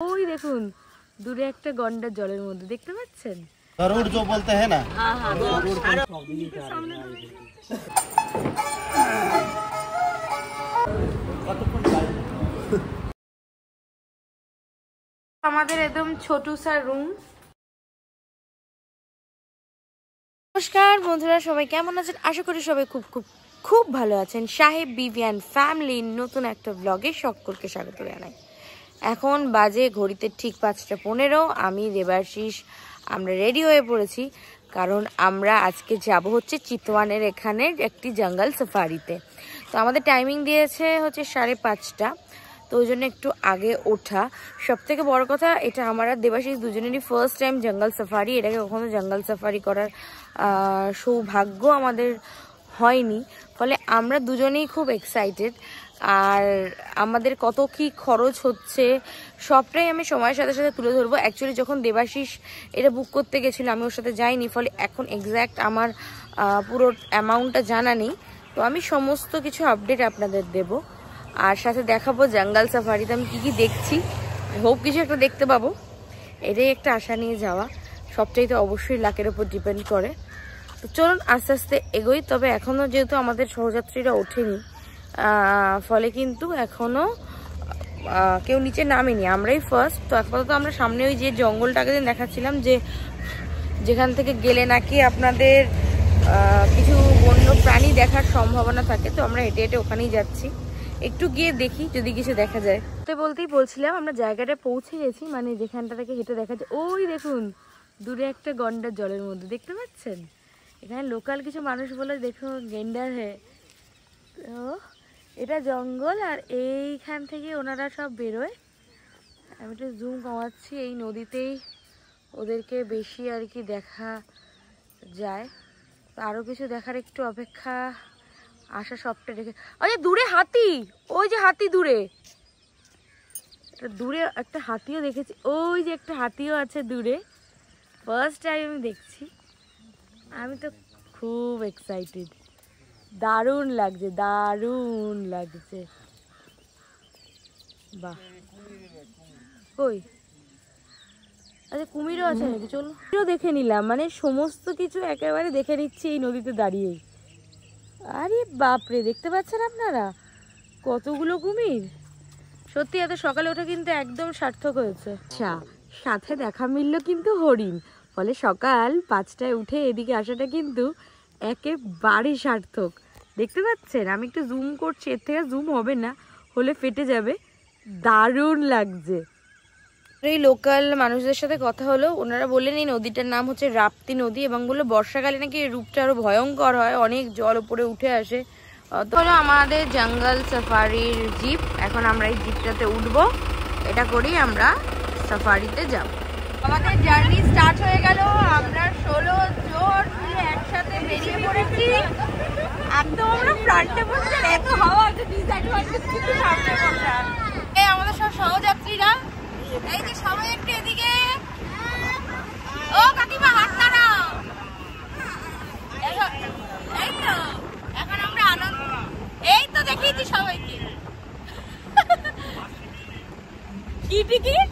ওই দেখুন দূরে একটা গন্ডার জলের মধ্যে দেখতে পাচ্ছেন গরুড় जो बोलते हैं ना আমাদের একদম ছোটু স্যার রুম। নমস্কার বন্ধুরা, সবাই কেমন আছেন? আশা করি সবাই খুব খুব খুব ভালো আছেন। সাহেব বিবিয়ান ফ্যামিলির নতুন একটা ব্লগে সকলকে স্বাগত জানাই। এখন বাজে ঘড়িতে ঠিক 5:15। আমি দেবাশিস আমরা রেডি হয়ে পড়েছি, কারণ আমরা আজকে যাব হচ্ছে চিতওয়ানের এখানে একটি জঙ্গল সাফারিতে। তো আমাদের টাইমিং দিয়েছে হচ্ছে 5:30, তো ওই জন্য একটু আগে ওঠা। সব থেকে বড় কথা, এটা আমার আর দেবাশিস দুজনেরই ফার্স্ট টাইম জঙ্গল সাফারি। এটাকে কখনো জঙ্গল সাফারি করার সৌভাগ্য আমাদের হয়নি, ফলে আমরা দুজনেই খুব এক্সাইটেড। আর আমাদের কত কি খরচ হচ্ছে সবটাই আমি সময়ের সাথে সাথে তুলে ধরবো। অ্যাকচুয়ালি যখন দেবাশিস এটা বুক করতে গেছিলো আমি ওর সাথে যাইনি, ফলে এখন এক্স্যাক্ট আমার পুরো অ্যামাউন্টটা জানা নেই। তো আমি সমস্ত কিছু আপডেট আপনাদের দেব, আর সাথে দেখাবো জঙ্গল সাফারিতে আমি কি কি দেখছি। হোপ কিছু একটা দেখতে পাবো, এটাই একটা আশা নিয়ে যাওয়া। সবটাই তো অবশ্যই লাকের ওপর ডিপেন্ড করে। তো চলুন আস্তে আস্তে এগোই। তবে এখনও যেহেতু আমাদের সহযাত্রীরা ওঠেনি, ফলে কিন্তু এখনও কেউ নিচে নামেনি, আমরাই ফার্স্ট। তো আপাতত আমরা সামনে ওই যে জঙ্গলটাকে দেখাচ্ছিলাম, যে যেখান থেকে গেলে নাকি আপনাদের কিছু বন্য প্রাণী দেখার সম্ভাবনা থাকে। তো আমরা হেঁটে হেঁটে ওখানেই যাচ্ছি, একটু গিয়ে দেখি যদি কিছু দেখা যায়। বলতেই বলছিলাম আমরা জায়গাটা পৌঁছে গেছি, মানে যেখানটা থেকে হেঁটে দেখা যায়। ওই দেখুন দূরে একটা গন্ডার জলের মধ্যে দেখতে পাচ্ছেন। এখানে লোকাল কিছু মানুষ বলে দেখো গেন্ডার হে। তো এটা জঙ্গল, আর এইখান থেকে ওনারা সব বেরোয়। আমি একটু জুম কমাচ্ছি, এই নদীতেই ওদেরকে বেশি আর কি দেখা যায়। তো আরও কিছু দেখার একটু অপেক্ষা, আশা সবটা রেখে। আরে দূরে হাতি, ওই যে হাতি দূরে, দূরে একটা হাতিও দেখেছি। ওই যে একটা হাতিও আছে দূরে, ফার্স্ট টাইম আমি দেখছি। আমি তো খুব এক্সাইটেড, দারুণ লাগছে, দারুণ লাগছে। বাহ, কই আচ্ছা কুমিরও আছে নাকি? চলো দেখে নিলাম, মানে সমস্ত কিছু একেবারে দেখে নিচ্ছি এই নদীতে দাঁড়িয়েই। আরে বাপরে, দেখতে পাচ্ছেন আপনারা কতগুলো কুমির। সত্যি এত সকালে ওঠা কিন্তু একদম সার্থক হয়েছে। আচ্ছা, সাথে দেখা মিলল কিন্তু হরিণ, ফলে সকাল 5টায় উঠে এদিকে আসাটা কিন্তু একেবারে সার্থক। দেখতে পাচ্ছেন আমি একটু জুম করছি, এর থেকে জুম হবে না, হলে ফেটে যাবে। দারুণ লাগছে। এই লোকাল মানুষদের সাথে কথা হলো, ওনারা বললেন এই নদীটার নাম হচ্ছে রাপ্তি নদী, এবং বললো বর্ষাকালে নাকি এই রূপটা আরো ভয়ঙ্কর হয়, অনেক জল উপরে উঠে আসে। তো হলো আমাদের জঙ্গল সাফারির জিপ। এখন আমরা এই জিপটাতে উঠবো, এটা করেই আমরা সাফারিতে যাব। আমাদের জার্নি স্টার্ট হয়ে গেল। আমরা 16 জন মিলে একসাথে বেরিয়ে পড়েছি। একদম আমরা ফ্রন্টে বসে, এত হাওয়া আছে, ডিসঅ্যাডভান্টেজ কিন্তু সামনে বসা। এই আমাদের সব সহযাত্রীরা, এই যে সবাই একটু এদিকে। ও কাকিমা হাত নাড়াও। এই তো এখন আমরা আনন্দ, এই তো দেখিয়েছি সবাইকে। কি টিকিট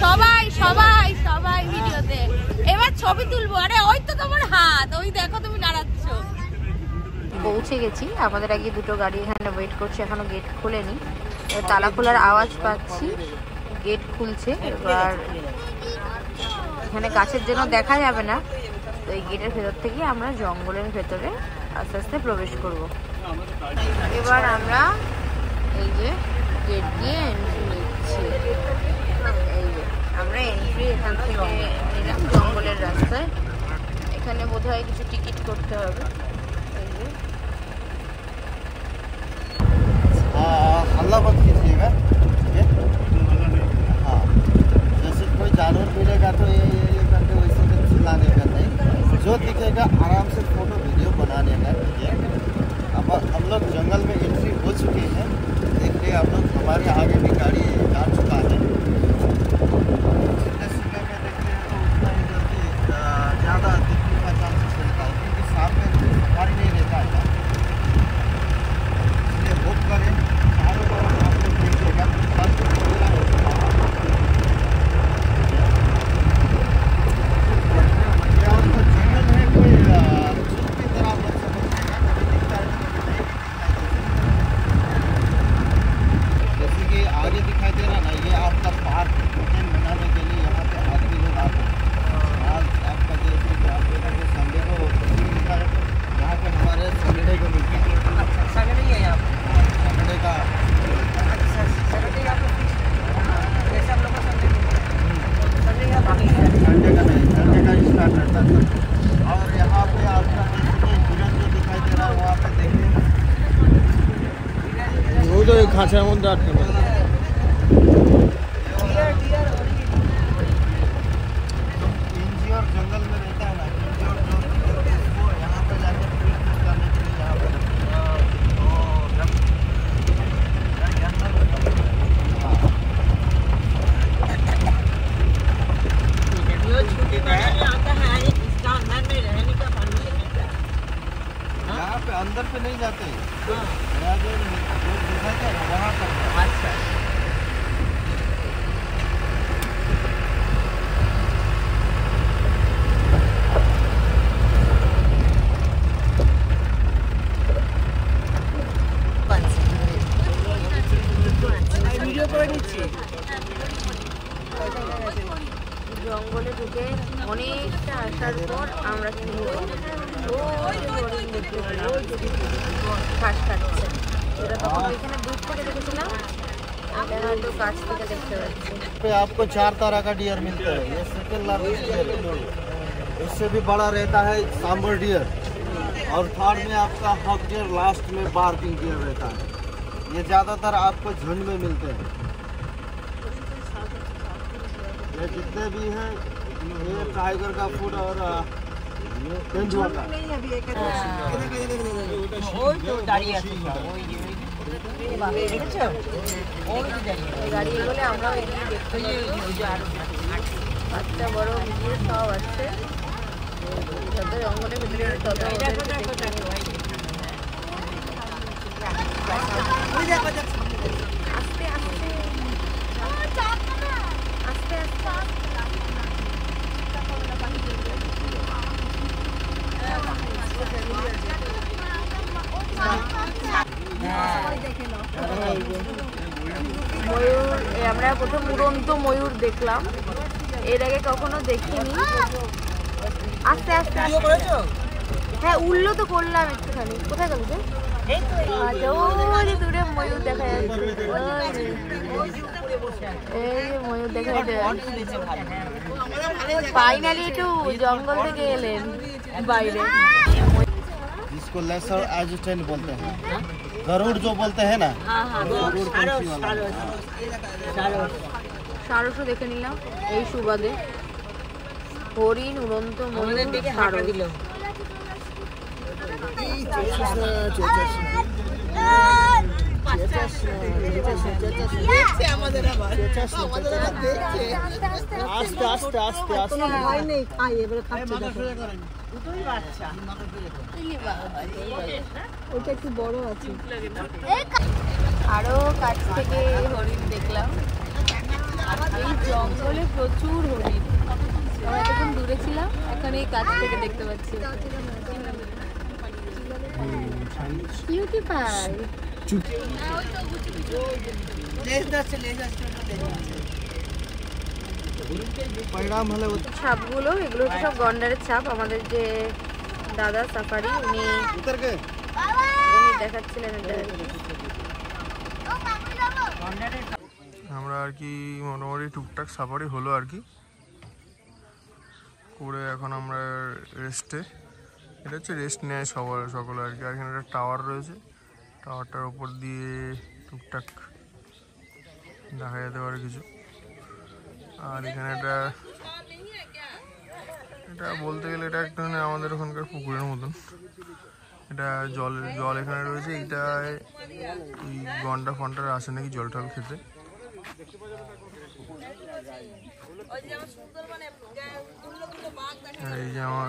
সবাই সবাই সবাই ভিডিওতে এবার ছবি তুলবো। আরে ওই তো তোমার হাত, ওই দেখো তুমি নাড়াচ্ছ। পৌঁছে গেছি, আমাদের আগে দুটো গাড়ি এখানে ওয়েট করছে, এখনো গেট খোলেনি। তালা খোলার আওয়াজ পাচ্ছি, গেট খুলছে। এবার এখানে গাছের জন্য দেখা যাবে না, তো এই গেটের ভেতর থেকে আমরা জঙ্গলের ভেতরে আস্তে আস্তে প্রবেশ করব। এবার আমরা এই যে গেট দিয়ে এন্ট্রি নিচ্ছি। এই যে আমরা এন্ট্রি এখান থেকে নিলাম জঙ্গলের রাস্তায়। এখানে বোধহয় কিছু টিকিট করতে হবে। এই যে हल्ला मत कीजिएगा, हाँ जैसे कोई जानवर मिलेगा तो ये करके वैसे चिल्लाने का नहीं, जो दिखेगा आराम से फोटो वीडियो बनाने का। अब हम लोग जंगल में एंट्री हो चुके हैं, देख रहे आप लोग हमारे आगे भी गाड़ी जा चुका है। जितने समय में देखते हैं तो उतना ही जल्दी ज़्यादा दिखने का चांसेस रहता है, क्योंकि सामने सफारी नहीं रहता है, इसलिए होप তো খাঁচার মধ্যে আটকে পড়ে। इंजियर जंगल में रहता है ना, इंजियर जो उसको यहाँ पे जाके ट्रीटमेंट करने के लिए यहाँ पे यहाँ पे अंदर पे नहीं जाते, यहाँ जो दिखाते हैं वहाँ पर। अच्छा, জঙ্গলে ঢুকে অনেকটা আসার পর আমরা কিন্তু ঘাস খাচ্ছে, যেটা তখন এখানে দূর থেকে দেখেছিলাম, এটা হয়তো কাছ থেকে দেখতে পাচ্ছি। आपको 4 तरह का डियर मिलता है। ये सेकंड लार्जेस्ट डियर है, इससे भी बड़ा रहता है सांबर डियर, और थर्ड में आपका हक डियर, लास्ट में बार्किंग डियर रहता है। ये ज़्यादातर आपको झुंड में मिलते हैं। ये जितने भी हैं ये टाइगर का फूड और तेंदुआ का। গাড়ি এগোলে আমরাও এগিয়ে দেখতে বাচ্চা বড় মিলিয়ে সব আছে, যত জঙ্গলের ভিতরে তত আস্তে আস্তে আস্তে ময়ূর, আমরা প্রথম উড়ন্ত ময়ূর দেখলাম, এর আগে কখনো দেখিনি। আস্তে আস্তে হ্যাঁ উড়লো তো করলাম একটুখানি। কোথায় গেল তো? আচ্ছা ওই দূরে ময়ূর দেখা যাচ্ছে, এই যে ময়ূর দেখা যাচ্ছে। ফাইনালি একটু জঙ্গল থেকে এলেন বাইরে। जिसको लेसर एजुटेंट बोलते हैं, गरुड़ जो बोलते हैं ना, गरुड़ पंछी वाला। সারসও দেখে নিলাম এই সুবাদে। হরিণ, উড়ন্ত ময়ূর, সারস। আস্তে আস্তে আস্তে আস্তে ওটা একটু বড় আছে। আরো কাছ থেকে হরিণ দেখলাম। এই জঙ্গলে প্রচুর হরিণ, আমরা এতক্ষণ দূরে ছিলাম, এখন এই কাছ থেকে দেখতে পাচ্ছি। ছাপগুলো, এগুলো হচ্ছে সব গন্ডারের ছাপ। আমাদের যে দাদা সাফারি, উনি দেখাচ্ছিলেন এটা। আমরা আর কি মোটামুটি টুকটাক সাফারি হলো আর কি করে, এখন আমরা রেস্টে। এটা হচ্ছে রেস্ট নেয় সকলে আর কি। আর এখানে একটা টাওয়ার রয়েছে, টাওয়ারটার ওপর দিয়ে টুকটাক দেখা যেতে পারে কিছু। আর এখানে এটা বলতে গেলে এটা একটা আমাদের ওখানকার পুকুরের মতন। এটা জল এখানে রয়েছে। এইটায় এই গন্ডা ফন্ডার আসে নাকি জল টল খেতে। এই যে আমার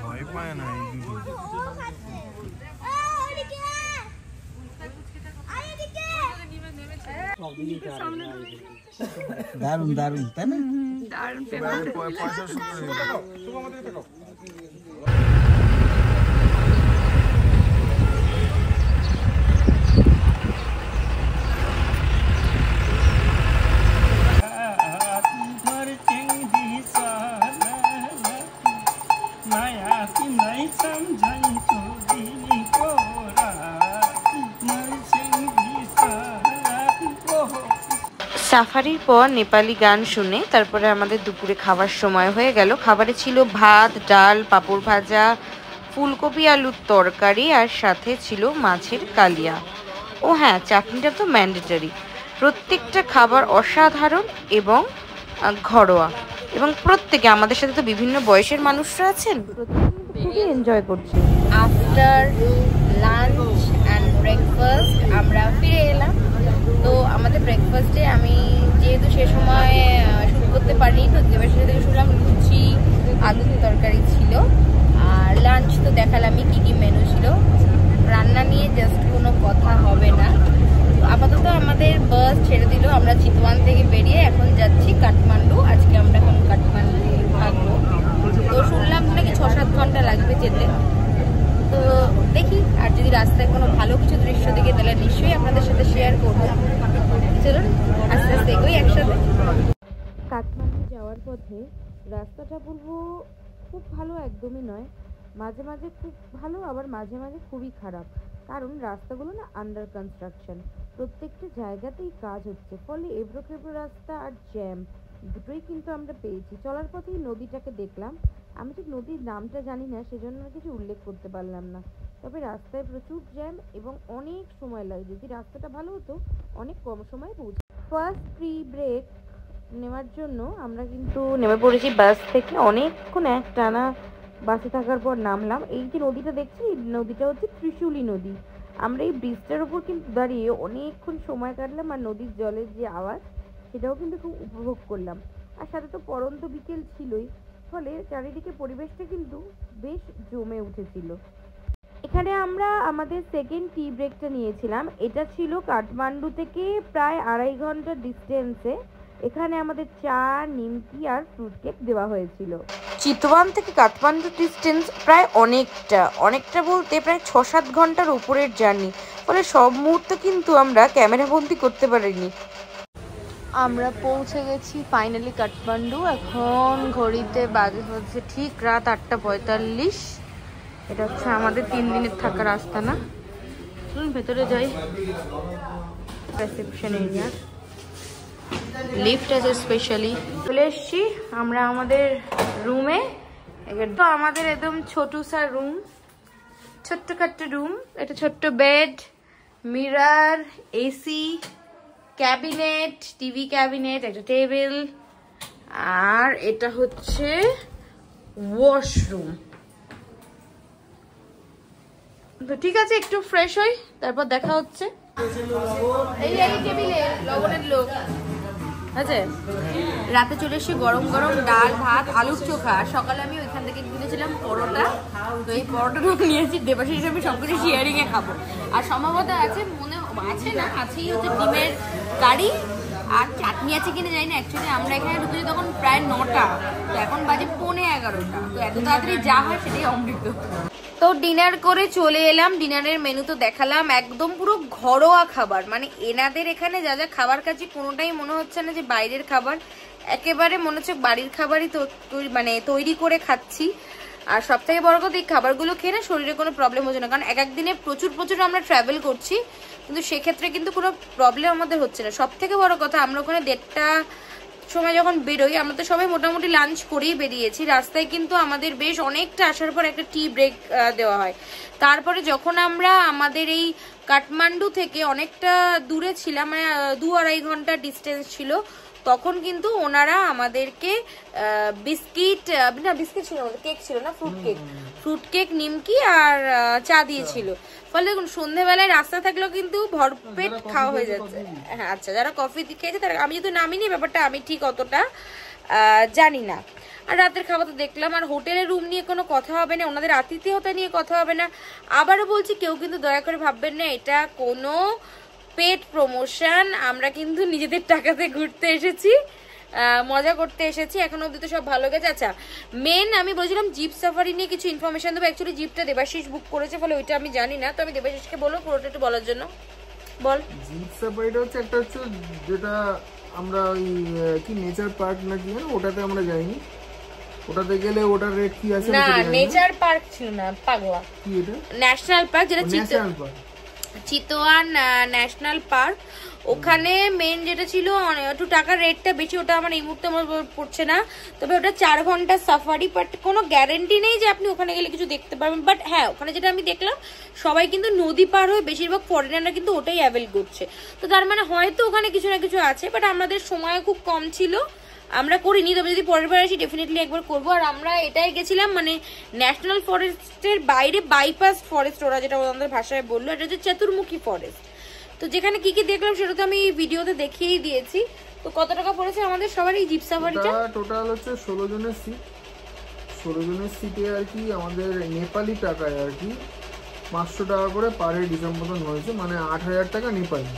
ভয় পায় না এই দুটো। দারুন দারুন, তাই না? পয়সা সাফারির পর নেপালি গান শুনে তারপরে আমাদের দুপুরে খাবার সময় হয়ে গেল। খাবারে ছিল ভাত, ডাল, পাঁপড় ভাজা, ফুলকপি আলুর তরকারি আর সাথে ছিল মাছের কালিয়া। ও হ্যাঁ, চাটনিটা তো ম্যান্ডেটরি। প্রত্যেকটা খাবার অসাধারণ এবং ঘরোয়া, এবং প্রত্যেকে, আমাদের সাথে তো বিভিন্ন বয়সের মানুষরা আছেন, খুবই এনজয় করছি। আফটার লাঞ্চ অ্যান্ড ব্রেকফাস্ট আমরা ফিরে এলাম। তো আমাদের ব্রেকফাস্টে আমি যেহেতু সে সময় শুরু করতে পারিনি, তো দেবাশিস থেকে শুনলাম লুচি আলুর তরকারি ছিল। আর লাঞ্চ তো দেখালামই কী কী মেনু ছিল। রান্না নিয়ে জাস্ট কোনো কথা হবে না। আপাতত আমাদের বাস ছেড়ে দিল, আমরা চিতওয়ান থেকে বেরিয়ে এখন যাচ্ছি কাঠমান্ডু। আজকে আমরা এখন কাঠমান্ডু থাকবো। তো শুনলাম নাকি 6-7 ঘন্টা লাগবে যেতে। তো দেখি, আর যদি রাস্তায় কোনো ভালো কিছু দৃশ্য দেখে তাহলে নিশ্চয়ই আপনাদের সাথে শেয়ার করবো। চলুন আস্তে আস্তে এগোই একসাথে। কাঠমান্ডু যাওয়ার পথে রাস্তাটা বলবো খুব ভালো একদমই নয়, মাঝে মাঝে খুব ভালো, আবার মাঝে মাঝে খুবই খারাপ। কারণ রাস্তাগুলো না আন্ডার কনস্ট্রাকশন, প্রত্যেকটা জায়গাতেই কাজ হচ্ছে, ফলে এবড়ো খেবড়ো রাস্তা আর জ্যাম দুটোই কিন্তু আমরা পেয়েছি। চলার পথেই নদীটাকে দেখলাম। আমি ঠিক নদীর নামটা জানি না, সেজন্য কিছু উল্লেখ করতে পারলাম না। তবে রাস্তায় প্রচুর জ্যাম এবং অনেক সময় লাগে। যদি রাস্তাটা ভালো হতো অনেক কম সময়ে পৌঁছে। ফার্স্ট প্রি ব্রেক নেওয়ার জন্য আমরা কিন্তু নেমে পড়েছি বাস থেকে। অনেকক্ষণ এক টানা বাসে থাকার পর নামলাম। এই যে নদীটা দেখছি, এই নদীটা হচ্ছে ত্রিশুলি নদী। আমরা এই ব্রিজটার উপর কিন্তু দাঁড়িয়ে অনেকক্ষণ সময় কাটলাম, আর নদীর জলের যে আওয়াজ সেটাও কিন্তু খুব উপভোগ করলাম। আর সাথে তো পরন্ত বিকেল ছিলই, ফলে চারিদিকে পরিবেশটা কিন্তু বেশ জমে উঠেছিল। এখানে আমরা আমাদের সেকেন্ড টি ব্রেকটা নিয়েছিলাম। এটা ছিল কাঠমান্ডু থেকে প্রায় 2.5 ঘন্টার ডিস্টেন্সে। এখানে আমাদের চা, নিমকি আর ফ্রুট কেক দেওয়া হয়েছিল। চিতওয়ান থেকে কাঠমান্ডু ডিস্টেন্স প্রায় অনেকটা বলতে প্রায় 6-7 ঘন্টার উপরের জার্নি, ফলে সব মুহূর্ত কিন্তু আমরা ক্যামেরাবন্দি করতে পারিনি। আমরা পৌঁছে গেছি ফাইনালি কাঠমান্ডু। এখন ঘড়িতে বাজে হচ্ছে ঠিক রাত 8:45। এটা হচ্ছে আমাদের 3 দিনের থাকা রাস্তা না। চলুন ভেতরে যাই। রিসেপশন এরিয়া, লিফট আছে স্পেশালি। চলে এসছি আমরা আমাদের রুমে। তো আমাদের একদম ছোটসা রুম, ছোট্ট রুম। এটা ছোট্ট bed, mirror, AC, cabinet, TV cabinet, একটা টেবিল, আর এটা হচ্ছে ওয়াশরুম। তো ঠিক আছে, একটু ফ্রেশ হই, তারপর দেখা হচ্ছে। এই টেবিলে লবণের লোক আছে। রাতে চলে এসে গরম গরম ডাল, ভাত, আলুর চোখা। সকালে আমি ওইখান থেকে কিনেছিলাম পরোটা। তো এই পরোটাটাও নিয়েছি, দেবাশিস আমি সবকিছু শেয়ারিং এ খাবো। আর সম্ভবত আছে, মনে আছে না, আছেই হচ্ছে ডিমের কারি আর চাটনি আছে কিনা জানি না। অ্যাকচুয়ালি আমরা এখানে ঢুকেছি তখন প্রায় 9টা, তো এখন বাজে 11:45। তো এত তাড়াতাড়ি যা হয় সেটাই অমৃত। তো ডিনার করে চলে এলাম। ডিনারের মেনু তো দেখালাম, একদম পুরো ঘরোয়া খাবার। মানে এনাদের এখানে যা যা খাবার খাচ্ছি কোনোটাই মনে হচ্ছে না যে বাইরের খাবার, একেবারে মনে হচ্ছে বাড়ির খাবারই তো মানে তৈরি করে খাচ্ছি। আর সব থেকে বড় কথা, এই খাবারগুলো খেয়ে না শরীরে কোনো প্রবলেম হচ্ছে না। কারণ এক দিনে প্রচুর আমরা ট্রাভেল করছি, কিন্তু সেক্ষেত্রে কিন্তু কোনো প্রবলেম আমাদের হচ্ছে না। সব থেকে বড় কথা, আমরা ওখানে 1:30 সময় যখন বেরোই, আমরা তো সবাই মোটামুটি লাঞ্চ করেই বেরিয়েছি। রাস্তায় কিন্তু আমাদের বেশ অনেকটা আসার পর একটা টি ব্রেক দেওয়া হয়। তারপরে যখন আমরা আমাদের এই কাঠমান্ডু থেকে অনেকটা দূরে ছিলাম, মানে 2-2.5 ঘন্টা ডিস্টেন্স ছিল, তখন কিন্তু ওনারা আমাদেরকে বিস্কিট ছিল না, কেক ছিল না, ফ্রুট কেক, নিমকি আর চা দিয়েছিল। ফলে দেখুন সন্ধ্যেবেলায় রাস্তা থাকলেও কিন্তু ভরপেট খাওয়া হয়ে যাচ্ছে। হ্যাঁ আচ্ছা, যারা কফি খেয়েছে তারা, আমি যেহেতু নামিনি ব্যাপারটা আমি ঠিক অতটা জানি না। আর রাতের খাবার তো দেখলাম। আর হোটেলের রুম নিয়ে কোনো কথা হবে না, ওনাদের আতিথেয়তা নিয়ে কথা হবে না। আবারও বলছি, কেউ কিন্তু দয়া করে ভাববেন না এটা কোনো পেড প্রমোশন। আমরা কিন্তু নিজেদের টাকাতে ঘুরতে এসেছি, মজা করতে এসেছি। এখন অবধি তো সব ভালো গেছে। আচ্ছা, মেন আমি বলছিলাম জিপ সাফারি নিয়ে কিছু ইনফরমেশন দেবো। অ্যাকচুয়ালি জিপটা দেবাশিস বুক করেছে, ফলে ওইটা আমি জানি না। তো আমি দেবাশিসকে বলবো পুরোটা একটু বলার জন্য। বল। জিপ সাফারিটা হচ্ছে একটা হচ্ছে যেটা আমরা ওই কি নেচার পার্ক না কি ওটাতে আমরা যাইনি। ওটাতে গেলে ওটার রেট কি আছে? না, নেচার পার্ক ছিল না, পাগলা। কি এটা? ন্যাশনাল পার্ক, যেটা ন্যাশনাল পার্ক। চিতোয়া ন্যাশনাল পার্ক। ওখানে মেন যেটা ছিল একটু টাকার রেটটা বেশি, ওটা আমার এই মুহূর্তে আমার পড়ছে না, তবে ওটা 4 ঘন্টা সাফারি, বাট কোনো গ্যারেন্টি নেই যে আপনি ওখানে গেলে কিছু দেখতে পারবেন। বাট হ্যাঁ, ওখানে যেটা আমি দেখলাম সবাই কিন্তু নদী পার হয়ে, বেশিরভাগ ফরেনাররা কিন্তু ওটাই অ্যাভেল করছে, তো তার মানে হয়তো ওখানে কিছু না কিছু আছে, বাট আমাদের সময় খুব কম ছিল, আমরা করিনি। তবে যদি পরের বার আসি ডেফিনেটলি একবার করবো। আর আমরা এটাই গেছিলাম মানে ন্যাশনাল ফরেস্টের বাইরে বাইপাস ফরেস্ট, ওরা যেটা আমাদের ভাষায় বললো, এটা হচ্ছে চতুর্মুখী ফরেস্ট। তো যেখানে কি কি দেখলাম সেটা তো আমি ভিডিওতে দেখিয়েই দিয়েছি। তো কত টাকা পড়েছে আমাদের সবার এই জিপ সাফারিটা? টোটাল হচ্ছে 16 জনের সিট। 16 জনের সিটে আর কি আমাদের নেপালি টাকায় আর কি 500 টাকা করে পার হেড হিসাব মতন হয়েছে, মানে 8000 টাকা নেপালি।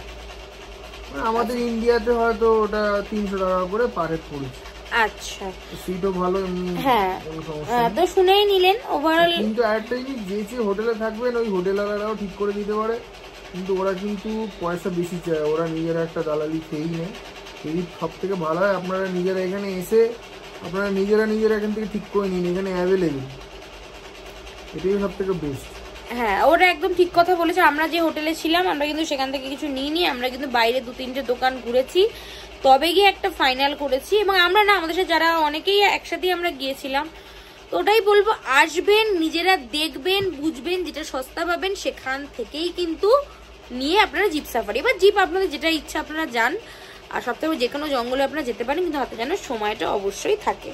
আমাদের ইন্ডিয়াতে হয়তো ওটা 300 টাকা করে পার হেড পড়েছে। আচ্ছা, সিটও ভালো। হ্যাঁ, তো শুনেই নিলেন ওভারঅল। কিন্তু আরেকটা জিনিস, যে হোটেলে থাকবেন ওই হোটেলওয়ালারাও ঠিক করে দিতে পারে, কিন্তু ওরা কিন্তু পয়সা বেশি চায়, ওরা নিজেরা একটা দালালি খেয়েই নেয়। এই সব থেকে ভালো হয় আপনারা নিজেরা এখানে এসে আপনারা নিজেরা এখান থেকে ঠিক করে নিন, এখানে অ্যাভেলেবেল, এটাই সব থেকে বেস্ট। হ্যাঁ, ওরা একদম ঠিক কথা বলেছে। আমরা যে হোটেলে ছিলাম আমরা কিন্তু সেখান থেকে কিছু নিইনি, আমরা কিন্তু বাইরে 2-3টে দোকান ঘুরেছি, তবে গিয়ে একটা ফাইনাল করেছি। এবং আমরা না, আমাদের সাথে যারা অনেকেই একসাথে আমরা গিয়েছিলাম, তো ওটাই বলবো, আসবেন নিজেরা দেখবেন বুঝবেন, যেটা সস্তা পাবেন সেখান থেকেই কিন্তু নিয়ে আপনারা জিপ সাফারি বা জিপ আপনাদের যেটা ইচ্ছা আপনারা যান। আর সপ্তাহে যে কোনো জঙ্গলে আপনারা যেতে পারেন, কিন্তু হাতে যেন সময়টা অবশ্যই থাকে।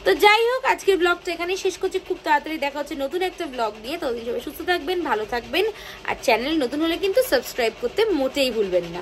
তো যাই হোক, আজকের ব্লগটা এখানেই শেষ করছি। খুব তাড়াতাড়ি দেখা হচ্ছে নতুন একটা ব্লগ নিয়ে। ততদিন সবাই সুস্থ থাকবেন, ভালো থাকবেন, আর চ্যানেল নতুন হলে কিন্তু সাবস্ক্রাইব করতে মোটেই ভুলবেন না।